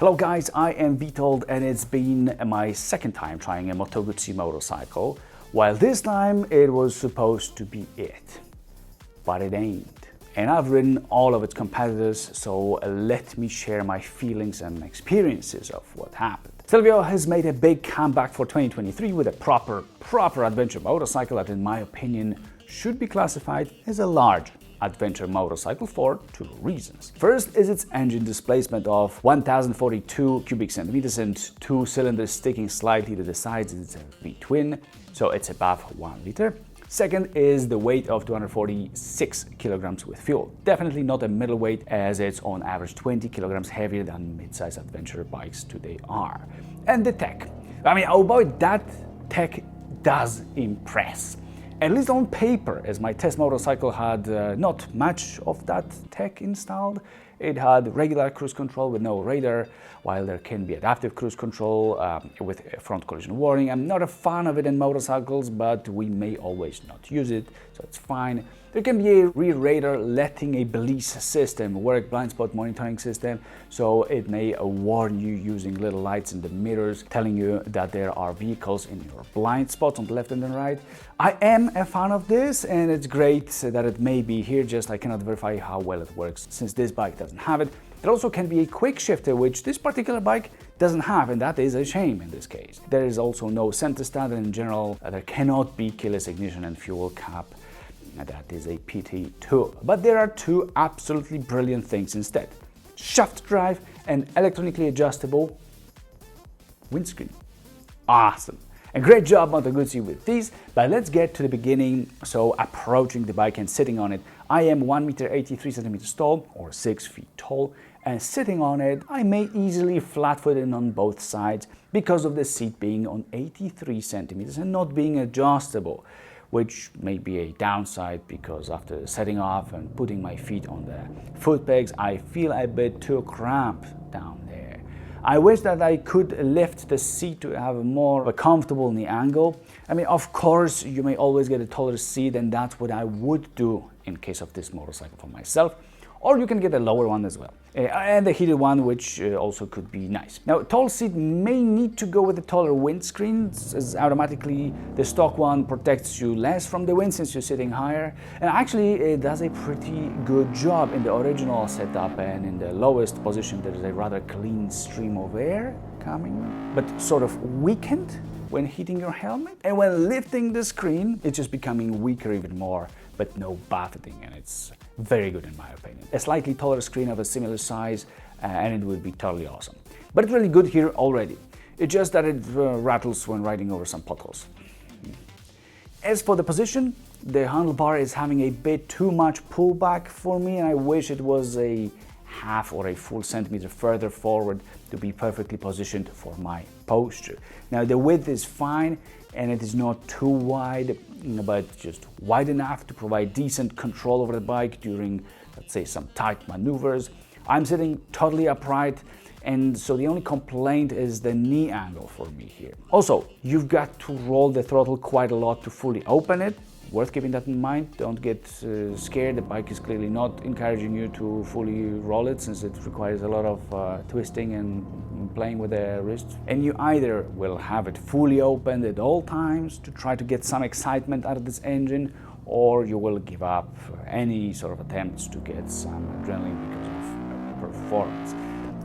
Hello guys, I am Vitold and it's been my second time trying a Moto Guzzi motorcycle, while this time it was supposed to be it, but it ain't. And I've ridden all of its competitors, so let me share my feelings and experiences of what happened. Stelvio has made a big comeback for 2023 with a proper adventure motorcycle that in my opinion should be classified as a large adventure motorcycle for two reasons. First is its engine displacement of 1042 cubic centimeters and two cylinders sticking slightly to the sides. It's a V-twin, so it's above 1 liter. Second is the weight of 246 kilograms with fuel. Definitely not a middleweight, as it's on average 20 kilograms heavier than mid-size adventure bikes today are. And the tech. I mean, oh boy, that tech does impress. At least on paper, as my test motorcycle had not much of that tech installed. It had regular cruise control with no radar, while there can be adaptive cruise control with front collision warning. I'm not a fan of it in motorcycles, but we may always not use it, so it's fine. There can be a rear radar letting a police system work, blind spot monitoring system, so it may warn you using little lights in the mirrors, telling you that there are vehicles in your blind spots on the left and the right. I am a fan of this, and it's great that it may be here, just I cannot verify how well it works since this bike doesn't have it. There also can be a quick shifter, which this particular bike doesn't have, and that is a shame in this case. There is also no center stand, and in general there cannot be keyless ignition and fuel cap. That is a pity too. But there are two absolutely brilliant things instead: shaft drive and electronically adjustable windscreen. Awesome. A great job, Moto Guzzi, with these, but let's get to the beginning. So approaching the bike and sitting on it, I am 1.83 meters tall, or 6 feet tall, and sitting on it, I may easily flat-foot in on both sides because of the seat being on 83 centimeters and not being adjustable, which may be a downside because after setting off and putting my feet on the foot pegs, I feel a bit too cramped down there. I wish that I could lift the seat to have a more of a comfortable knee angle. I mean, of course, you may always get a taller seat, and that's what I would do in case of this motorcycle for myself. Or you can get a lower one as well, and a heated one, which also could be nice. Now, tall seat may need to go with a taller windscreen, as automatically the stock one protects you less from the wind since you're sitting higher. And actually, it does a pretty good job in the original setup, and in the lowest position there is a rather clean stream of air coming, but sort of weakened when heating your helmet. And when lifting the screen, it's just becoming weaker even more, but no buffeting, and it's very good in my opinion. A slightly taller screen of a similar size and it would be totally awesome. But it's really good here already. It's just that it rattles when riding over some potholes. As for the position, the handlebar is having a bit too much pullback for me, and I wish it was a half or a full centimeter further forward to be perfectly positioned for my posture. Now the width is fine, and it is not too wide, but just wide enough to provide decent control over the bike during, let's say, some tight maneuvers. I'm sitting totally upright, and so the only complaint is the knee angle for me here. Also, you've got to roll the throttle quite a lot to fully open it. Worth keeping that in mind. Don't get scared. The bike is clearly not encouraging you to fully roll it, since it requires a lot of twisting and playing with the wrist. And you either will have it fully opened at all times to try to get some excitement out of this engine, or you will give up any sort of attempts to get some adrenaline because of performance.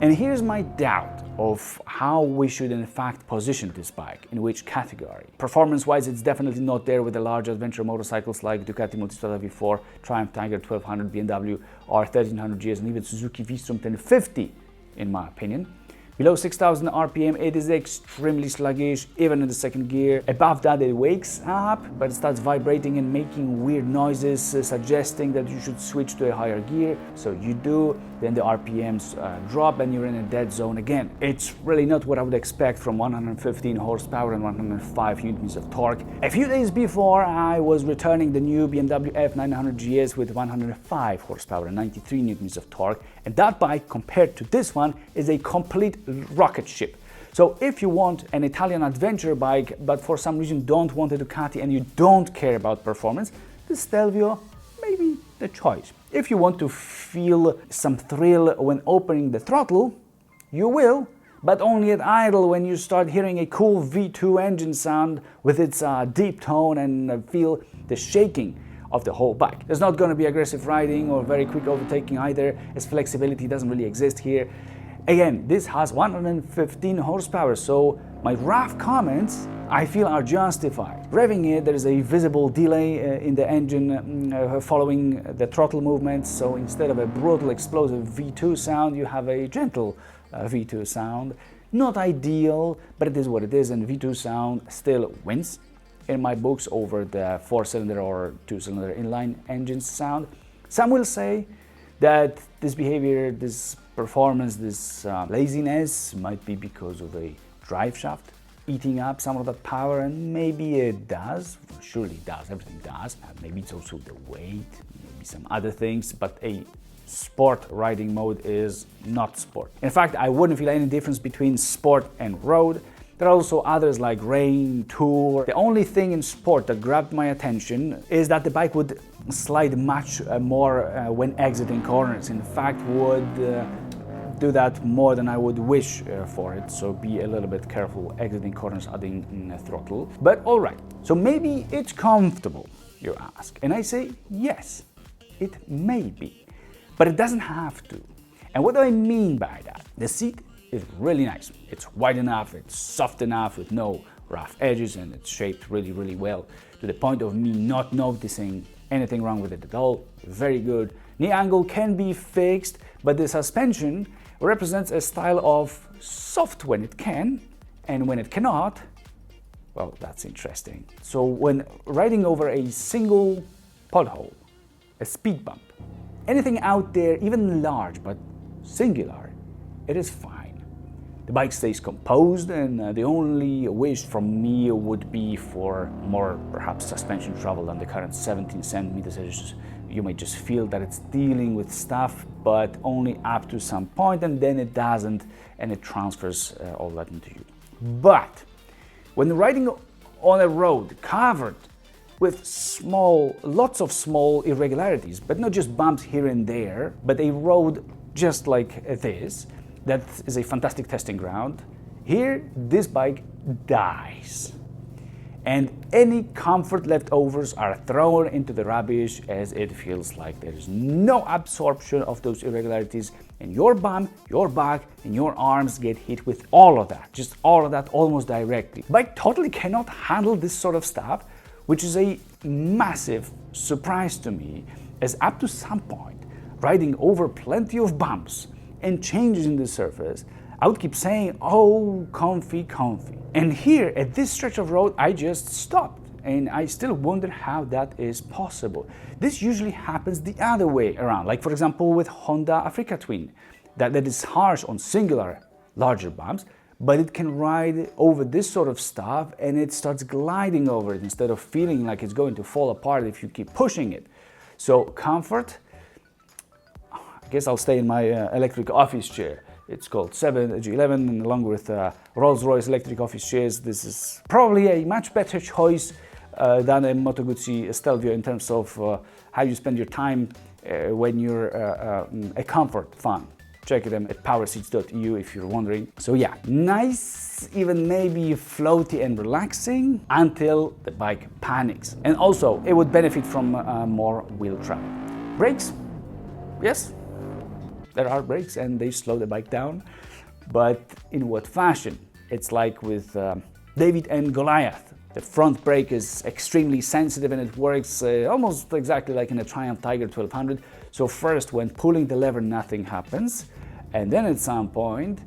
And here's my doubt of how we should in fact position this bike, in which category. Performance-wise, it's definitely not there with the large adventure motorcycles like Ducati Moto Guzzi Stelvio, Triumph Tiger 1200, BMW R1300 GS, and even Suzuki V-Strom 1050, in my opinion. Below 6,000 RPM, it is extremely sluggish, even in the second gear. Above that, it wakes up, but it starts vibrating and making weird noises, suggesting that you should switch to a higher gear. So you do, then the RPMs drop and you're in a dead zone again. It's really not what I would expect from 115 horsepower and 105 newtons of torque. A few days before, I was returning the new BMW F900 GS with 105 horsepower and 93 newtons of torque, and that bike, compared to this one, is a complete rocket ship. So if you want an Italian adventure bike, but for some reason don't want a Ducati and you don't care about performance, the Stelvio may be the choice. If you want to feel some thrill when opening the throttle, You will, but only at idle when you start hearing a cool V2 engine sound with its deep tone and feel the shaking of the whole bike. There's not going to be aggressive riding or very quick overtaking either, as flexibility doesn't really exist here. Again, this has 115 horsepower, so my rough comments, I feel, are justified. Revving it, there is a visible delay in the engine following the throttle movements, so instead of a brutal explosive V2 sound, you have a gentle V2 sound. Not ideal, but it is what it is, and V2 sound still wins in my books over the 4-cylinder or 2-cylinder inline engine sound. Some will say that this behavior, this performance, this laziness might be because of a drive shaft eating up some of that power, and maybe it does, surely it does, everything does. Maybe it's also the weight, maybe some other things, but a sport riding mode is not sport. In fact, I wouldn't feel any difference between sport and road. There are also others like rain, tour. The only thing in sport that grabbed my attention is that the bike would slide much more when exiting corners. In fact, would do that more than I would wish for it, so be a little bit careful exiting corners, adding throttle. But all right, so maybe it's comfortable, you ask, and I say yes, it may be, but it doesn't have to. And what do I mean by that? The seat is really nice. It's wide enough, it's soft enough with no rough edges, and it's shaped really, really well to the point of me not noticing anything wrong with it at all. Very good. Knee angle can be fixed, but the suspension represents a style of soft when it can, and when it cannot, well, that's interesting. So when riding over a single pothole, a speed bump, anything out there, even large but singular, it is fine. The bike stays composed, and the only wish from me would be for more, perhaps, suspension travel than the current 17 centimeters. You may just feel that it's dealing with stuff, but only up to some point, and then it doesn't, and it transfers all that into you. But when riding on a road covered with lots of small irregularities, but not just bumps here and there, but a road just like this, that is a fantastic testing ground, here this bike dies. And any comfort leftovers are thrown into the rubbish, as it feels like there is no absorption of those irregularities, and your bum, your back, and your arms get hit with all of that, just all of that almost directly. The bike totally cannot handle this sort of stuff, which is a massive surprise to me, as up to some point, riding over plenty of bumps and changes in the surface, I would keep saying, oh, comfy, comfy. And here, at this stretch of road, I just stopped, and I still wonder how that is possible. This usually happens the other way around, like for example with Honda Africa Twin, that is harsh on singular, larger bumps, but it can ride over this sort of stuff, and it starts gliding over it instead of feeling like it's going to fall apart if you keep pushing it. So comfort, I guess I'll stay in my electric office chair. It's called G11, and along with Rolls-Royce electric office chairs, this is probably a much better choice than a Moto Guzzi Stelvio in terms of how you spend your time when you're a comfort fan. Check them at powerseats.eu if you're wondering. So yeah, nice, even maybe floaty and relaxing until the bike panics. And also, it would benefit from more wheel travel. Brakes? Yes. There are brakes, and they slow the bike down, but in what fashion? It's like with David and Goliath. The front brake is extremely sensitive, and it works almost exactly like in a Triumph Tiger 1200. So first, when pulling the lever, nothing happens, and then at some point,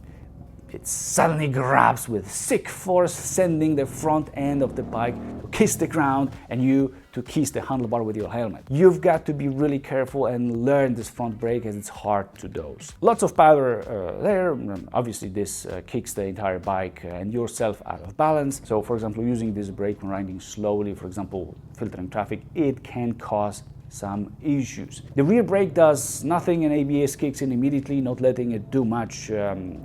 it suddenly grabs with sick force, sending the front end of the bike to kiss the ground and you to kiss the handlebar with your helmet. You've got to be really careful and learn this front brake, as it's hard to dose. Lots of power there. Obviously this kicks the entire bike and yourself out of balance. So for example, using this brake when riding slowly, for example, filtering traffic, it can cause some issues. The rear brake does nothing, and ABS kicks in immediately, not letting it do much.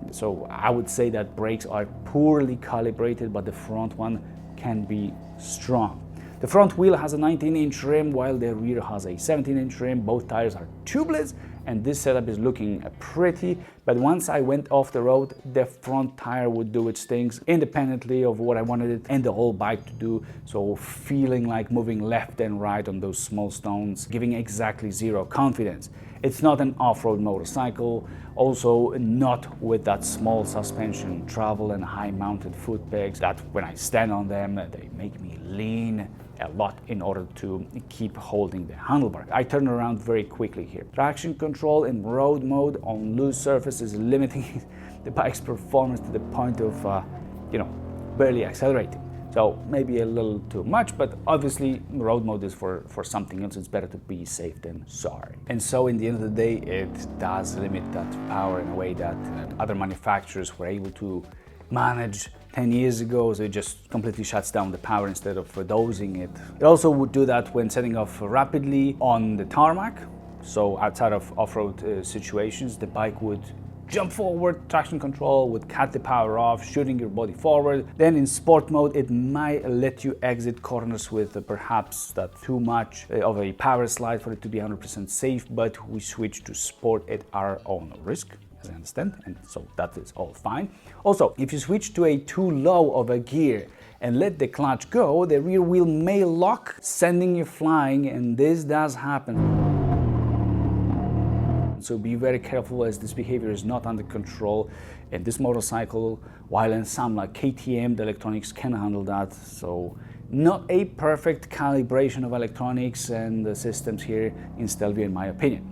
So I would say that brakes are poorly calibrated, but the front one can be strong. The front wheel has a 19-inch rim, while the rear has a 17-inch rim. Both tires are tubeless and this setup is looking pretty, but once I went off the road, the front tire would do its things independently of what I wanted it and the whole bike to do, so feeling like moving left and right on those small stones, giving exactly zero confidence. It's not an off-road motorcycle, also not with that small suspension travel and high mounted foot pegs that when I stand on them, they make me lean a lot in order to keep holding the handlebar. I turn around very quickly here. Traction control in road mode on loose surface is limiting the bike's performance to the point of, barely accelerating. So maybe a little too much, but obviously road mode is for something else. It's better to be safe than sorry. And so in the end of the day, it does limit that power in a way that other manufacturers were able to manage 10 years ago, so it just completely shuts down the power instead of dosing it. It also would do that when setting off rapidly on the tarmac. So outside of off-road situations, the bike would jump forward, traction control would cut the power off, shooting your body forward. Then in sport mode, it might let you exit corners with perhaps that too much of a power slide for it to be 100% safe, but we switch to sport at our own risk, as I understand, and so that is all fine. Also, if you switch to a too low of a gear and let the clutch go, the rear wheel may lock, sending you flying, and this does happen. So be very careful, as this behavior is not under control in this motorcycle, while in some like KTM, the electronics can handle that. So not a perfect calibration of electronics and the systems here in Stelvio, in my opinion.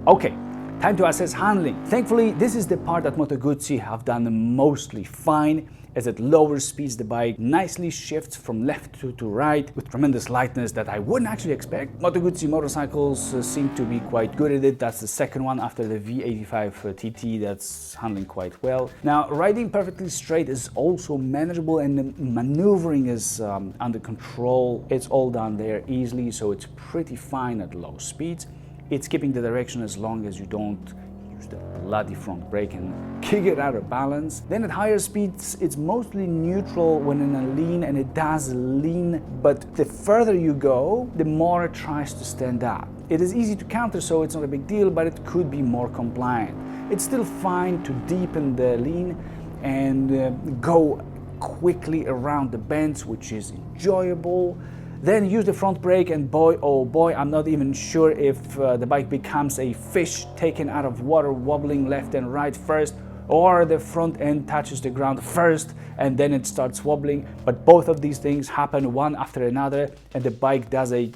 Okay. Time to assess handling. Thankfully, this is the part that Moto Guzzi have done mostly fine, as at lower speeds the bike nicely shifts from left to right with tremendous lightness that I wouldn't actually expect. Moto Guzzi motorcycles seem to be quite good at it. That's the second one after the V85 TT that's handling quite well. Now, riding perfectly straight is also manageable, and the maneuvering is under control. It's all done there easily, so it's pretty fine at low speeds. It's keeping the direction as long as you don't use the bloody front brake and kick it out of balance. Then at higher speeds, it's mostly neutral when in a lean, and it does lean, but the further you go, the more it tries to stand up. It is easy to counter, so it's not a big deal, but it could be more compliant. It's still fine to deepen the lean and go quickly around the bends, which is enjoyable. Then use the front brake, and boy, oh boy, I'm not even sure if the bike becomes a fish taken out of water, wobbling left and right first, or the front end touches the ground first and then it starts wobbling. But both of these things happen one after another, and the bike does a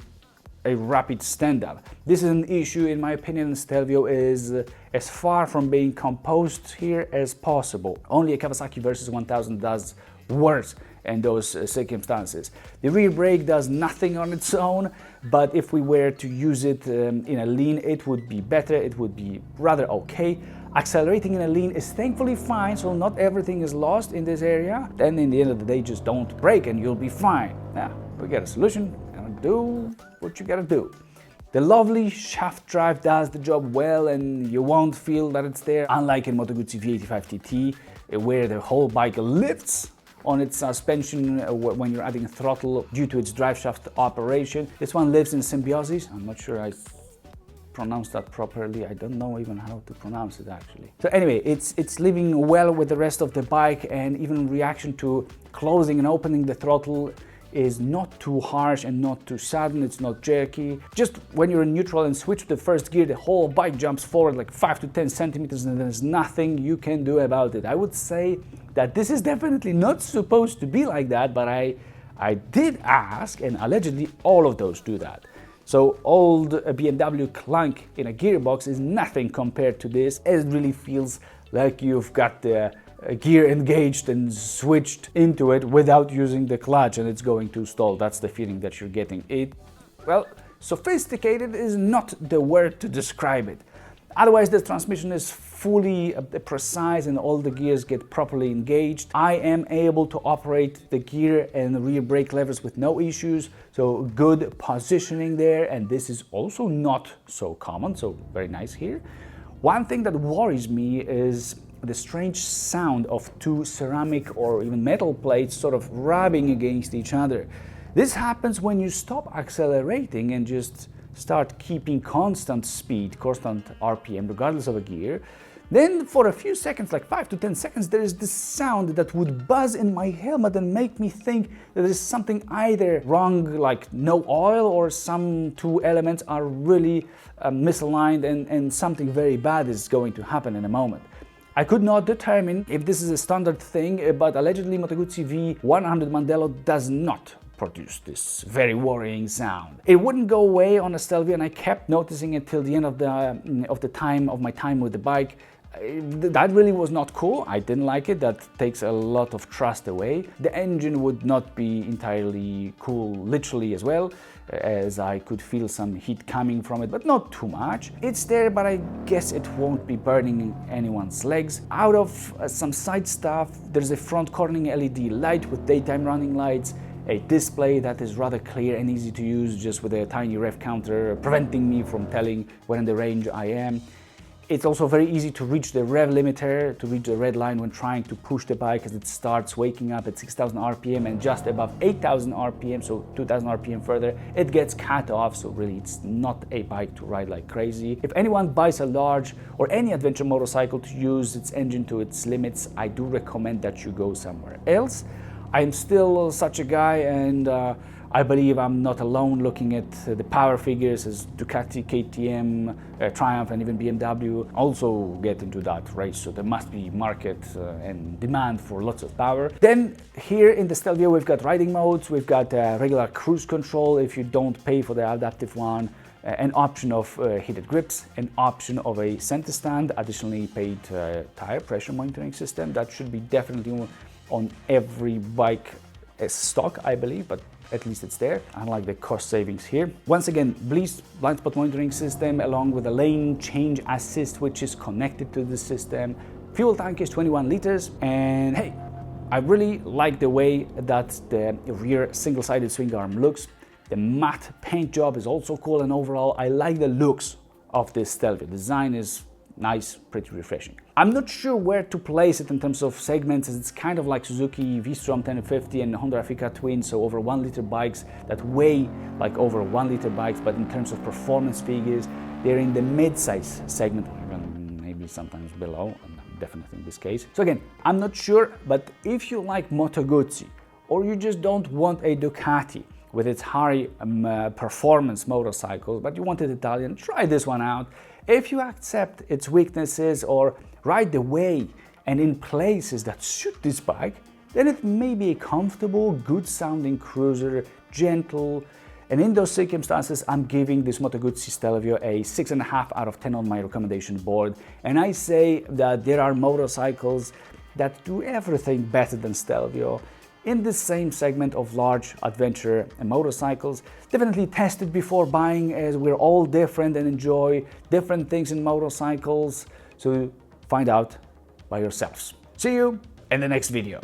rapid stand-up. This is an issue, in my opinion. Stelvio is as far from being composed here as possible. Only a Kawasaki Versys 1000 does worse in those circumstances. The rear brake does nothing on its own, but if we were to use it in a lean, it would be better, it would be rather okay. Accelerating in a lean is thankfully fine, so not everything is lost in this area. Then in the end of the day, just don't brake and you'll be fine. Now, we got a solution, and do what you gotta do. The lovely shaft drive does the job well, and you won't feel that it's there, unlike in Moto Guzzi V85 TT, where the whole bike lifts on its suspension when you're adding throttle due to its drive shaft operation. This one lives in symbiosis. I'm not sure I pronounced that properly. I don't know even how to pronounce it actually. So anyway, it's living well with the rest of the bike, and even reaction to closing and opening the throttle is not too harsh and not too sudden. It's not jerky. Just when you're in neutral and switch to the first gear, the whole bike jumps forward like 5 to 10 centimeters, and there's nothing you can do about it. I would say that this is definitely not supposed to be like that, but I did ask, and allegedly all of those do that. So old BMW clunk in a gearbox is nothing compared to this. It really feels like you've got the gear engaged and switched into it without using the clutch, and it's going to stall. That's the feeling that you're getting. Well, sophisticated is not the word to describe it. Otherwise, the transmission is fully precise and all the gears get properly engaged. I am able to operate the gear and rear brake levers with no issues, so good positioning there, and this is also not so common, so very nice here. One thing that worries me is the strange sound of two ceramic or even metal plates sort of rubbing against each other. This happens when you stop accelerating and just start keeping constant speed, constant RPM, regardless of a gear, then for a few seconds, like 5 to 10 seconds, there is this sound that would buzz in my helmet and make me think that there is something either wrong, like no oil, or some two elements are really misaligned and something very bad is going to happen in a moment. I could not determine if this is a standard thing, but allegedly Moto Guzzi V100 Mandello does not produce this very worrying sound. It wouldn't go away on a Stelvio, and I kept noticing it till the end of my time with the bike. That really was not cool. I didn't like it. That takes a lot of trust away. The engine would not be entirely cool literally as well, as I could feel some heat coming from it, but not too much. It's there, but I guess it won't be burning anyone's legs. Out of some side stuff, there's a front cornering LED light with daytime running lights, a display that is rather clear and easy to use, just with a tiny rev counter preventing me from telling where in the range I am. It's also very easy to reach the rev limiter, to reach the red line when trying to push the bike, as it starts waking up at 6,000 RPM, and just above 8,000 RPM, so 2,000 RPM further, it gets cut off. So really it's not a bike to ride like crazy. If anyone buys a large or any adventure motorcycle to use its engine to its limits, I do recommend that you go somewhere else. I'm still such a guy, and I believe I'm not alone looking at the power figures as Ducati, KTM, Triumph, and even BMW also get into that race, so there must be market and demand for lots of power. Then here in the Stelvio we've got riding modes, we've got regular cruise control if you don't pay for the adaptive one, an option of heated grips, an option of a center stand, additionally paid tire pressure monitoring system. That should be definitely on every bike stock, I believe, but at least it's there. I like the cost savings here. Once again, blind spot monitoring system along with a lane change assist, which is connected to the system. Fuel tank is 21 liters, and hey, I really like the way that the rear single-sided swing arm looks. The matte paint job is also cool, and overall I like the looks of this Stelvio. Design is nice, pretty refreshing. I'm not sure where to place it in terms of segments, as it's kind of like Suzuki V-Strom 1050 and Honda Africa Twin, so over 1 liter bikes that weigh like over 1 liter bikes, but in terms of performance figures, they're in the mid-size segment, even maybe sometimes below, and definitely in this case. So again, I'm not sure, but if you like Moto Guzzi, or you just don't want a Ducati with its high performance motorcycles, but you want it Italian, try this one out. If you accept its weaknesses or ride the way and in places that suit this bike, then it may be a comfortable, good sounding cruiser, gentle, and in those circumstances I'm giving this Moto Guzzi Stelvio a 6.5 out of 10 on my recommendation board. And I say that there are motorcycles that do everything better than Stelvio in the same segment of large adventure and motorcycles. Definitely test it before buying, as we're all different and enjoy different things in motorcycles, so find out by yourselves. See you in the next video.